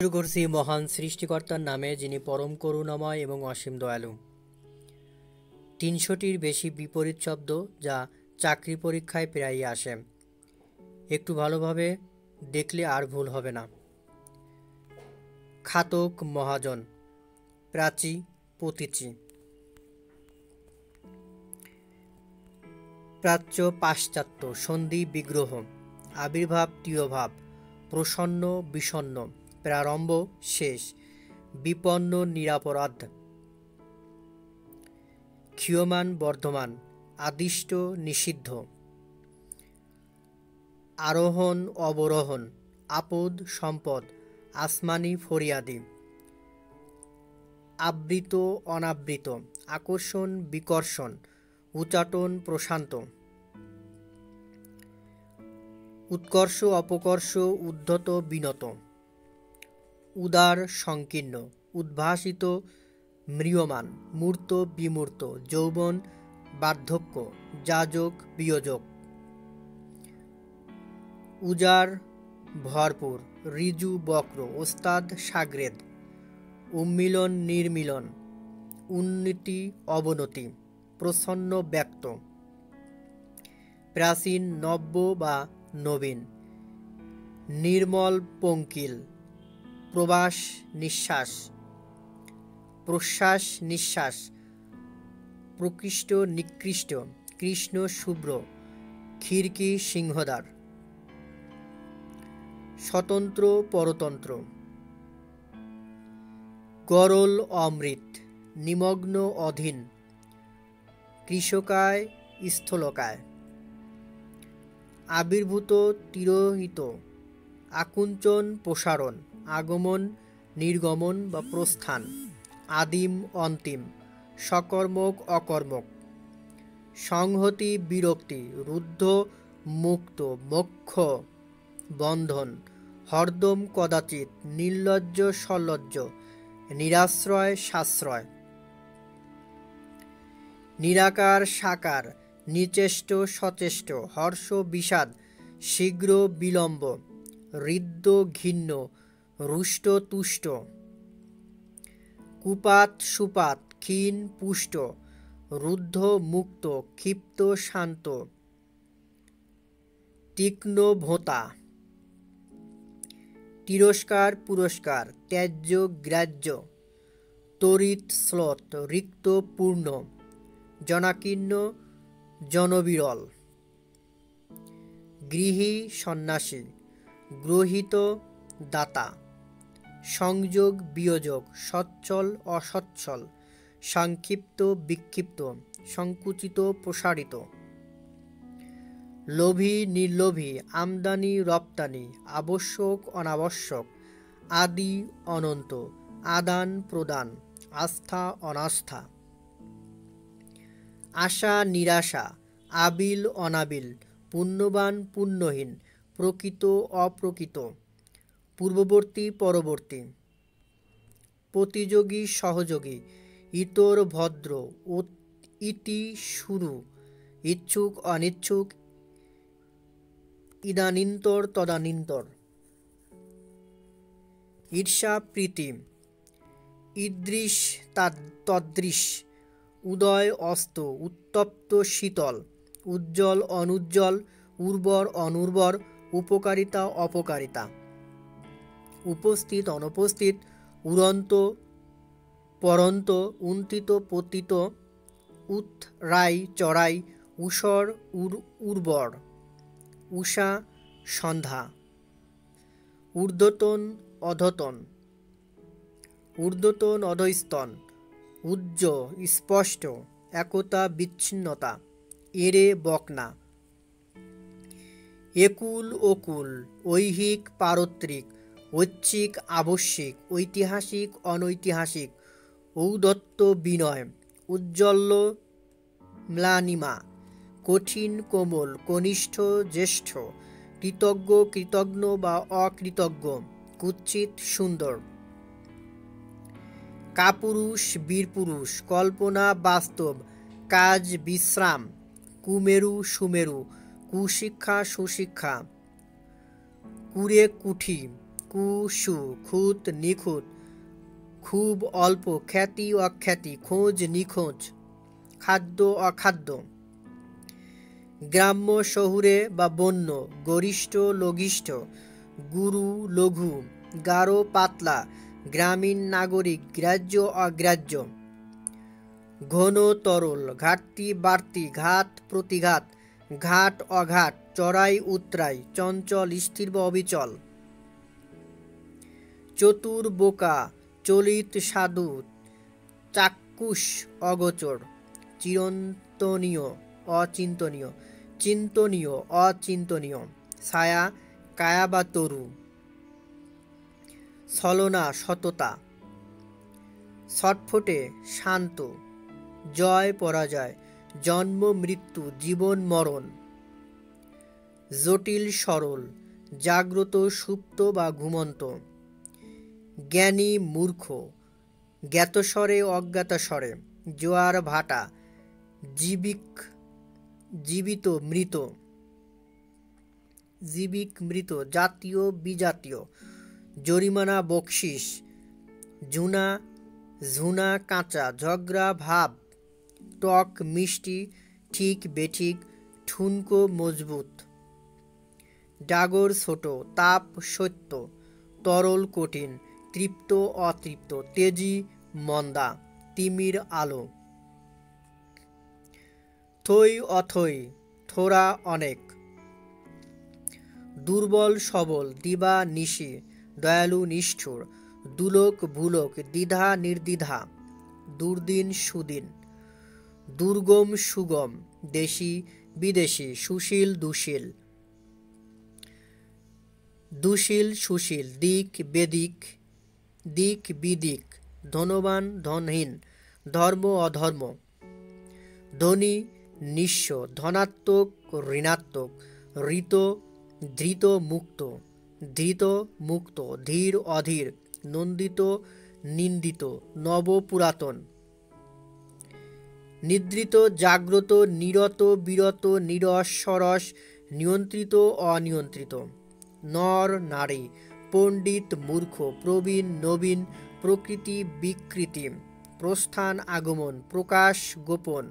শুরু করছি মহান সৃষ্টিকর্তার নামে, যিনি পরম করুণাময় এবং অসীম দয়ালু। ৩০০টির বেশি বিপরীত শব্দ যা চাকরি পরীক্ষায় প্রায়ই আসে। একটু ভালোভাবে দেখলে আর ভুল হবে না। খাতক মহাজন, প্রাচী পতিচি, প্রাচ্য পাশ্চাত্য, সন্ধি বিগ্রহ, আবির্ভাব তিয়ভাব, প্রসন্ন বিষণ্ণ, প্রারম্ভ শেষ, বিপন্ন নিরাপরাধ, ক্ষীয়মান বর্ধমান, আদিষ্ট নিষিদ্ধ, আরোহণ অবরোহণ, আপদ সম্পদ, আসমানি ফরিয়াদি, আবৃত অনাবৃত, আকর্ষণ বিকর্ষণ, উচাটন প্রশান্ত, উৎকর্ষ অপকর্ষ, উদ্ধত বিনত, উদার সংকীর্ণ, উদ্ভাসিত ম্রিয়মাণ, মূর্ত বিমূর্ত, যৌবন বার্ধক্য, যাজক বিয়োজক, উজার ভরপুর, ঋজু বক্র, ওস্তাদ সাগরেদ, উন্মিলন নির্মিলন, উন্নতি অবনতি, প্রসন্ন ব্যক্ত, প্রাচীন নব্য বা নবীন, নির্মল পঙ্কিল, প্রবাস নিঃশ্বাস, প্রশ্বাস নিঃশ্বাস, প্রকৃষ্ট নিকৃষ্ট, কৃষ্ণ শুভ্র, খিড়কি সিংহদ্বার, স্বতন্ত্র পরতন্ত্র, গরল অমৃত, নিমগ্ন অধীন, কৃষকায় স্থলকায়, আবির্ভূত তিরোহিত, আকুঞ্চন প্রসারণ, আগমন নির্গমন বা প্রস্থান, আদিম অন্তিম, সকর্মক অকর্মক, সংহতি বিরক্তি, রুদ্ধ মুক্ত, মোক্ষ বন্ধন, হরদম কদাচিৎ, নির্লজ্জ সলজ্জ, নিরাশ্রয় সাশ্রয়, নিরাকার সাকার, নিচেষ্ট সচেষ্ট, হর্ষ বিষাদ, শীঘ্র বিলম্ব, হৃদ্য ঘিন্ন, রুষ্ট তুষ্ট, কুপাত সুপাত, ক্ষীণ পুষ্ট, রুদ্ধ মুক্ত, ক্ষিপ্ত শান্ত, তীক্ষ্ণ ভোঁতা, তিরস্কার পুরস্কার, ত্যায্য গ্রাহ্য, তড়িৎ শ্লথ, রিক্ত পূর্ণ, জনাকীর্ণ জনবিরল, গৃহী সন্ন্যাসী, গ্রহীত দাতা, সংযোগ বিয়োজক, সচ্ছল অসচ্ছল, সংক্ষিপ্ত বিক্ষিপ্ত, সংকুচিত প্রসারিত, লোভী নির্লোভী, আমদানি রপ্তানি, আবশ্যক অনাবশ্যক, আদি অনন্ত, আদান প্রদান, আস্থা অনাস্থা, আশা নিরাশা, আবিল অনাবিল, পুণ্যবান পুণ্যহীন, প্রকৃত অপ্রকৃত, পূর্ববর্তী পরবর্তী, প্রতিযোগী সহযোগী, ইতর ভদ্র, ইতি শুরু, ইচ্ছুক অনিচ্ছুক, ইদানীন্তর তদানীন্তর, ঈর্ষা প্রীতি, ঈদৃশ তদৃশ, উদয় অস্ত, উত্তপ্ত শীতল, উজ্জ্বল অনুজ্জ্বল, উর্বর অনুর্বর, উপকারিতা অপকারিতা, উপস্থিত অনুপস্থিত, উড়ন্ত পরন্ত, উন্তিত পতিত, উৎরাই চড়াই, ঊষর উর্বর, উষা সন্ধ্যা, ঊর্ধ্বতন অধতন, ঊর্ধ্বতন অধস্তন, উজ্জ স্পষ্ট, একতা বিচ্ছিন্নতা, এড়ে বকনা, একুল ওকুল, ঐহিক পারত্রিক, ঐচ্ছিক আবশ্যিক, ঐতিহাসিক অনৈতিহাসিক, ঔদ্ধত্য বিনয়, উজ্জ্বল ম্লানিমা, কঠিন কোমল, কনিষ্ঠ জ্যেষ্ঠ, কৃতজ্ঞ কৃতজ্ঞ বা অকৃতজ্ঞ, কুৎসিত সুন্দর, কাপুরুষ বীরপুরুষ, কল্পনা বাস্তব, কাজ বিশ্রাম, কুমেরু সুমেরু, কুশিক্ষা সুশিক্ষা, কুরে কুঠি, কুসু খুঁত নিখুঁত, খুব অল্প, খ্যাতি অখ্যাতি, খোঁজ নিখোঁজ, খাদ্য অখাদ্য। গ্রাম্য শহুরে বা বন্য, গরিষ্ঠ লঘিষ্ঠ, গুরু লঘু, গাঢ় পাতলা, গ্রামীণ নাগরিক, গ্রাহ্য অগ্রাহ্য। ঘন তরল, ঘাটতি বাড়তি, ঘাত প্রতিঘাত, ঘাট অঘাট, চড়াই উতরাই, চঞ্চল স্থির বা অবিচল। চতুর বোকা, চলিত সাধু, চাক্ষুষ অগোচর, চিরন্তনীয় অচিন্তনীয়, চিন্তনীয় অচিন্তনীয়। ছায়া, কায়া বা তরু। ছলনা, সততা। ছটফটে, শান্ত, জয় পরাজয়, জন্ম মৃত্যু, জীবন মরণ। জটিল সরল, জাগ্রত সুপ্ত বা ঘুমন্ত। জ্ঞানী মূর্খ, জ্ঞাতস্বরে অজ্ঞাতস্বরে, জোয়ার ভাটা, জীবিত মৃত, জীবিক মৃত, জাতীয় বিজাতীয়, জরিমানা বকশিস, ঝুনা ঝুনা কাঁচা, ঝগড়া ভাব, টক মিষ্টি, ঠিক বেঠিক, ঠুনকো মজবুত। ডাগর ছোট, তাপ সত্য, তরল কঠিন, তৃপ্ত অতৃপ্ত, তেজি মন্দা, তিমির আলো। থই অথই, থোড়া অনেক। দুর্বল সবল, দিবা নিশি, দয়ালু নিষ্ঠুর, দুলোক ভুলোক, দ্বিধা নির্দ্বিধা, দুর্দিন সুদিন। দুর্গম সুগম, দেশি বিদেশি, সুশীল দুশীল, দুশীল সুশীল, দিক বেদিক, দিক বিদিক, ধনবান ধনহীন, ধর্ম অধর্ম। ধনী নিঃস্ব, ধনাত্মক ঋণাত্মক, ঋত ধৃত মুক্ত, ধৃত মুক্ত, ধীর অধীর, নন্দিত নিন্দিত, নব পুরাতন। নিদ্রিত জাগ্রত, নিরত বিরত, নিরস সরস, নিয়ন্ত্রিত অনিয়ন্ত্রিত। নর নারী, পণ্ডিত মূর্খ, প্রবীণ নবীন, প্রকৃতি বিকৃতি, প্রস্থান আগমন, প্রকাশ গোপন।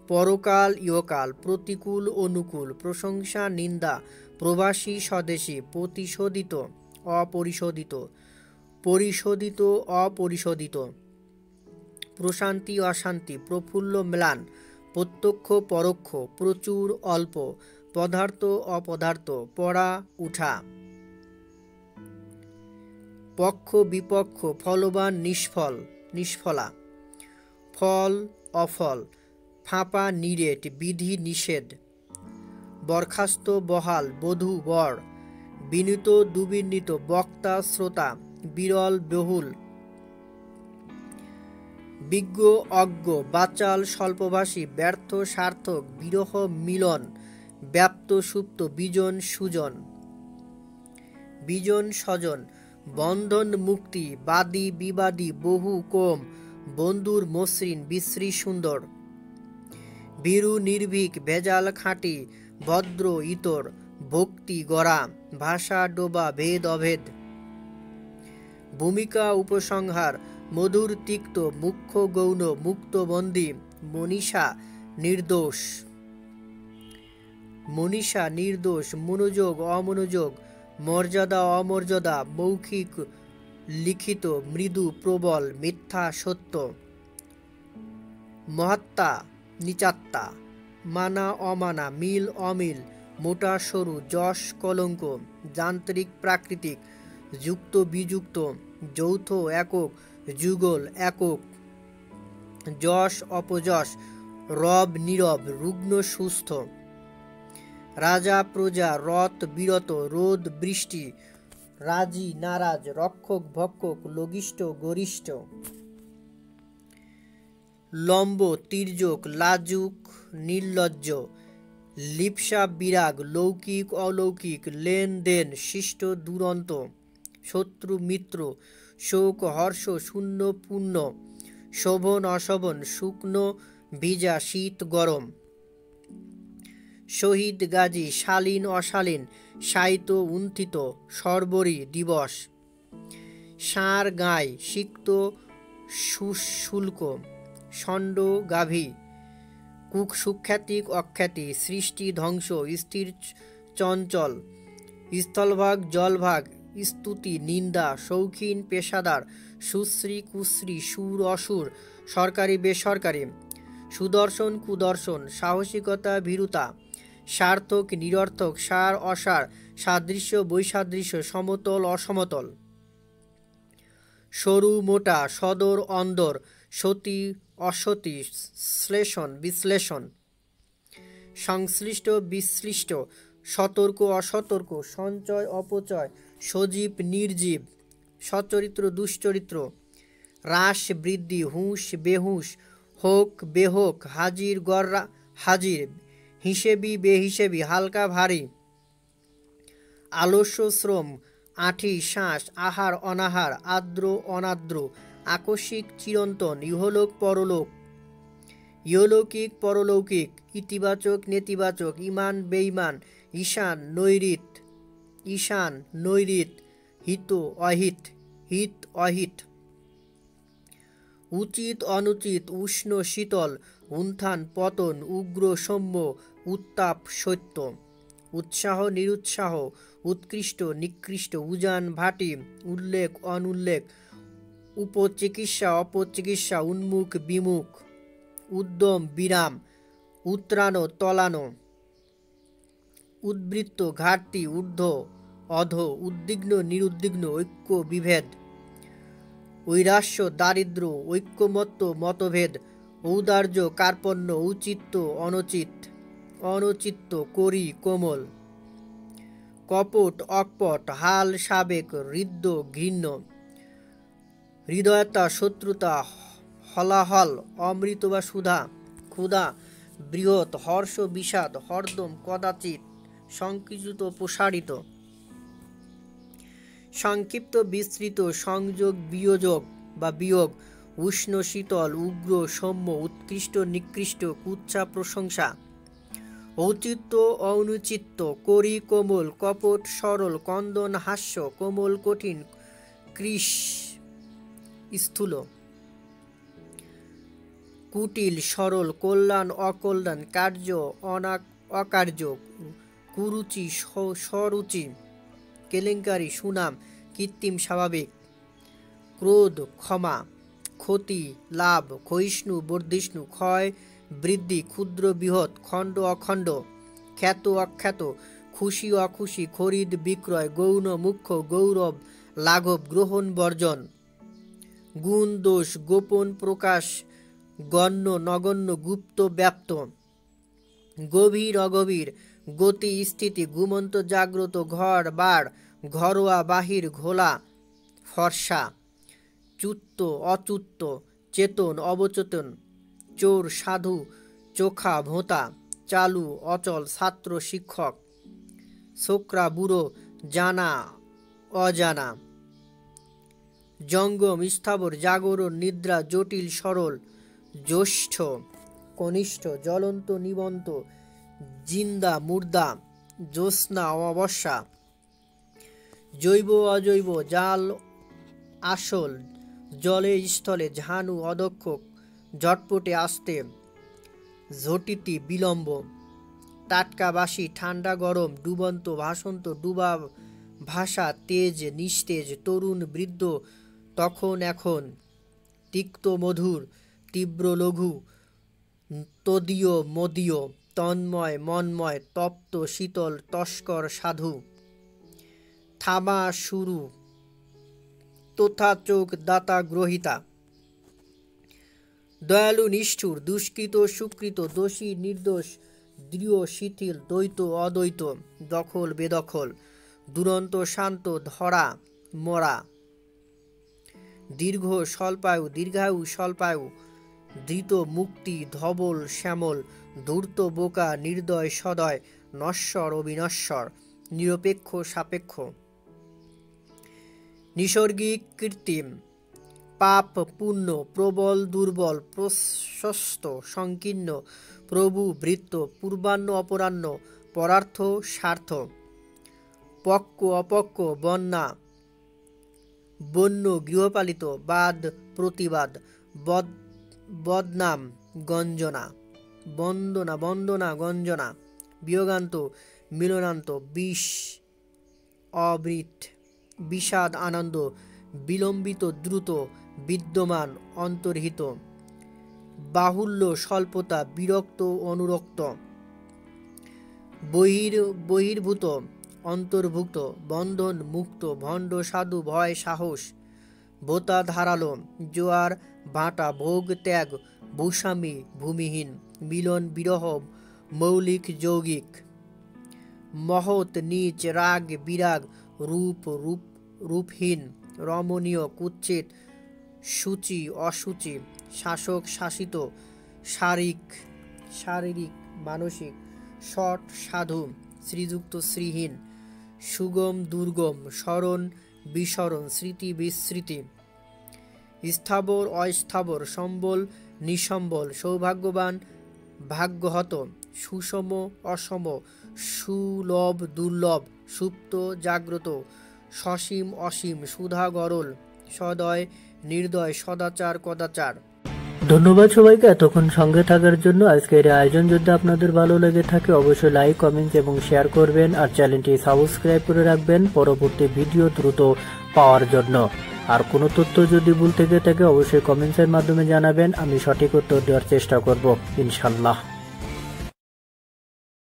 পরকাল ইহকাল, প্রতিকূল অনুকূল, প্রশংসা নিন্দা, প্রবাসী স্বদেশী, প্রতিশোধিত অপরিশোধিত, পরিশোধিত অপরিশোধিত। প্রশান্তি অশান্তি, প্রফুল্ল ম্লান, প্রত্যক্ষ পরোক্ষ, প্রচুর অল্প, পদার্থ অপদার্থ, পড়া উঠা। পক্ষ বিপক্ষ, ফলবান নিষ্ফল নিষ্ফলা, ফল অফল, ফাঁপা নিরেট, বিধি নিষেধ। বরখাস্ত বহাল, বধূ বর, বিনীত দুবিনীত, বক্তা শ্রোতা, বিরল বহুল। বিজ্ঞ অজ্ঞ, বাচাল স্বল্পভাষী, ব্যর্থ সার্থক, বিরহ মিলন, ব্যাপ্ত সুপ্ত, বিজন সুজন। বিজন স্বজন, বন্ধন মুক্তি, বাদী বিবাদী, বহু কম, বন্ধুর মসৃণ, বিশ্রী সুন্দর। ভীরু নির্ভীক, ভেজাল খাঁটি, ভদ্র ইতর, ভক্তি গড়া, ভাষা ডোবা, ভেদ অভেদ। ভূমিকা উপসংহার, মধুর তিক্ত, মুখ্য গৌণ, মুক্তবন্দী, মনীষা নির্দোষ। মনীষা নির্দোষ, মনোযোগ অমনোযোগ, মর্যাদা অমর্যাদা, মৌখিক লিখিত, মৃদু প্রবল, মিথ্যা সত্য। মহাত্মা নিচাত্তা, মানা অমানা, মিল অমিল, মোটা সরু, যশ কলঙ্ক, যান্ত্রিক প্রাকৃতিক, যুক্ত বিযুক্ত, যৌথ একক, যুগল একক। যশ অপযশ, রব নীরব, রুগ্ন সুস্থ। রাজা প্রজা, রথ বিরত, রোদ বৃষ্টি, রাজি নারাজ, রক্ষক ভক্ষক, লঘিষ্ঠ গরিষ্ঠ। লম্ব তির্যক, লাজুক নির্লজ্জ, লিপ্সা বিরাগ, লৌকিক অলৌকিক, লেনদেন, শিষ্ট দুরন্ত, শত্রু মিত্র, শোক হর্ষ, শূন্য পূর্ণ, শোভন অশোভন, শুকনো ভিজা, শীত গরম। শহীদ গাজী, শালীন অশালীন, সাহিত্য উন্থিত, সর্বরী দিবস, ষাঁড় গাই, সিক্ত শুল্ক, ষণ্ড গাভী, কুক সুখ্যাতি অখ্যাতি, সৃষ্টি ধ্বংস, স্থির চঞ্চল, স্থলভাগ জলভাগ, স্তুতি নিন্দা, শৌখিন পেশাদার, সুশ্রী কুশ্রী, সুর অসুর, সরকারি বেসরকারি, সুদর্শন কুদর্শন, সাহসিকতা ভীরুতা, সার্থক নিরর্থক, সার অসার, সাদৃশ্য বৈসাদৃশ্য, সমতল অসমতল, সরু মোটা, সদর অন্দর, সতী অসতী, শ্লেষণ বিশ্লেষণ, সংশ্লিষ্ট বিশ্লিষ্ট, সতর্ক অসতর্ক, সঞ্চয় অপচয়, সজীব নির্জীব, সচরিত্র দুশ্চরিত্র, হ্রাস বৃদ্ধি, হুঁশ বেহুঁশ, হোক বেহোক, হাজির গররা হাজির, হিসেবি বেহিসেবি, হালকা ভারী, আলস্য শ্রম, আঁঠি শ্বাস, আহার অনাহার, আর্দ্র অনার্দ্র, আকস্মিক চিরন্তন, ইহলোক পরলোক, ইহলৌকিক পরলৌকিক, ইতিবাচক নেতিবাচক, ইমান বেঈমান, ঈশান নৈরিত, হিত অহিত, হিত অহিত, উচিত অনুচিত, উষ্ণ শীতল, উত্থান পতন, উগ্র সৌম্য, উত্তাপ সত্য, উৎসাহ নিরুৎসাহ, উৎকৃষ্ট নিকৃষ্ট, উজান ভাটি, উল্লেখ অনুল্লেখ, উপচিকিৎসা অপচিকিৎসা, উন্মুখ বিমুখ, উদ্যম বিরাম, উত্রানো তলানো, উদ্বৃত্ত ঘাটতি, ঊর্ধ্ব অধ, উদ্বিগ্ন নিরুদ্বিগ্ন, ঐক্য বিভেদ, ঐরাস্য দারিদ্র, ঐক্যমত্য মতভেদ, ঔদার্য কার্পণ্য, ঔচিত্য অনৌচিত্য, করি কোমল, কপট অকপট, হাল সাবেক, হৃদ্য ঘৃণ্য, হৃদয়তা শত্রুতা, হলাহল অমৃত বা সুধা, ক্ষুধা বৃহৎ, হর্ষ বিষাদ, হরদম কদাচিৎ, সংকুচিত প্রসারিত, সংক্ষিপ্ত বিস্তৃত, সংযোগ বিয়োজক বা বিয়োগ, উষ্ণ শীতল, উগ্র সৌম্য, উৎকৃষ্ট নিকৃষ্ট, কুৎসা প্রশংসা, ঔচিত্য অনুচিত্য, করি কোমল, কপট সরল, কন্দন হাস্য, কোমল কঠিন, কৃশ স্থূল, কুটিল সরল, কল্যাণ অকল্যাণ, কার্য অকার্য, কুরুচি স্বরুচি, কেলেঙ্কারি সুনাম, কৃত্রিম স্বাভাবিক, ক্রোধ ক্ষমা, ক্ষতি লাভ, ক্ষয়িষ্ণু বর্ধিষ্ণু, ক্ষয় বৃদ্ধি, ক্ষুদ্র বৃহৎ, খণ্ড অখণ্ড, খ্যাত অখ্যাত, খুশি অখুশি, খরিদ বিক্রয়, গৌণ মুখ্য, গৌরব লাঘব, গ্রহণ বর্জন, গুণ দোষ, গোপন প্রকাশ, গণ্য নগণ্য, গুপ্ত ব্যাপ্ত, গভীর অগভীর, গতি স্থিতি, ঘুমন্ত জাগ্রত, ঘর বাড়, ঘরোয়া বাহির, ঘোলা ফর্সা, চ্যুত অচ্যুত, চেতন অবচেতন, চোর সাধু, চোখা ভোঁতা, চালু অচল, ছাত্র শিক্ষক, ছোকরা বুড়ো, জানা অজানা, জঙ্গম স্থাবর, জাগরণ নিদ্রা, জটিল সরল, জ্যৈষ্ঠ কনিষ্ঠ, জ্বলন্ত নিবন্ত, জিন্দা মুর্দা, জ্যোৎস্না অমাবস্যা, জৈব অজৈব, জাল আসল, জলে স্থলে, ঝানু অদক্ষ, ঝটপটে আসতে, ঝটিতি বিলম্ব, টাটকা বাসি, ঠান্ডা গরম, ডুবন্ত ভাসন্ত, ডুবা ভাষা, তেজ নিস্তেজ, তরুণ বৃদ্ধ, তখন এখন, তিক্ত মধুর, তীব্র লঘু, তদীয় মদীয়, তন্ময় মন্ময়, তপ্ত শীতল, তস্কর সাধু, থামা শুরু, তোথা চোখ দাতা গ্রহিতা, দয়ালু নিষ্ঠুর, দুষ্কৃত সুকৃত, দোষী নির্দোষ, দৃঢ় শিথিল, দ্বৈত অদ্বৈত, দখল বেদখল, দুরন্ত শান্ত, ধরা মরা, দীর্ঘ স্বল্পায়ু দীর্ঘায়ু স্বল্পায়ু, ধৃত মুক্তি, ধবল শ্যামল, ধূর্ত বোকা, নির্দয় সদয়, নশ্বর অবিনশ্বর, নিরপেক্ষ সাপেক্ষ, নিসর্গিক কৃত্রিম, পাপ পুণ্য, প্রবল দুর্বল, প্রশস্ত সংকীর্ণ, প্রভু বৃত্ত, পূর্বাহ্ন অপরাহ্ন, পরার্থ স্বার্থ, পক্ক অপক্ক, বন্যা বন্য, গৃহপালিত, বাদ প্রতিবাদ, বদনাম গঞ্জনা, বন্দনা বন্দনা গঞ্জনা, বিয়োগান্ত মিলনান্ত, বিষ অবৃত, বিষাদ আনন্দ, বিলম্বিত দ্রুত, বিদ্যমান অন্তর্হিত, বাহুল্য স্বল্পতা, বিরক্ত অনুরক্ত, বহির্ভূত অন্তর্ভুক্ত, বন্ধন মুক্ত, ভণ্ড সাধু, ভয় সাহস, ভোতা ধারালো, জোয়ার ভাটা, ভোগ ত্যাগ, ভূস্বামী ভূমিহীন, মিলন বিরহ, মৌলিক যৌগিক, মহৎ নীচ, রাগ বিরাগ, রূপহীন, রমণীয় কুৎসিত, সূচি অসুচি, শাসক শাসিত, শারীরিক মানসিক, শট সাধু, শ্রীযুক্ত শ্রীহীন, সুগম দুর্গম, স্মরণ বিস্মরণ, স্মৃতি বিস্মৃতি, স্থাবর অস্থাবর, সম্বল নিসম্বল, সৌভাগ্যবান ভাগ্যহত, সুষম অসম, সুলভ দুর্লভ, সুপ্ত জাগ্রত, সসীম অসীম, সুধা গরল, সদয় নির্দয়, সদাচার কদাচার। ধন্যবাদ সবাইকে এতক্ষণ সঙ্গে থাকার জন্য। আজকের এই আয়োজন যদি আপনাদের ভালো লেগে থাকে অবশ্যই লাইক, কমেন্ট এবং শেয়ার করবেন, আর চ্যানেলটি সাবস্ক্রাইব করে রাখবেন পরবর্তী ভিডিও দ্রুত পাওয়ার জন্য। আর কোনো তথ্য যদি ভুল থেকে থাকে অবশ্যই কমেন্টসের মাধ্যমে জানাবেন, আমি সঠিক উত্তর দেওয়ার চেষ্টা করব ইনশাল্লাহ।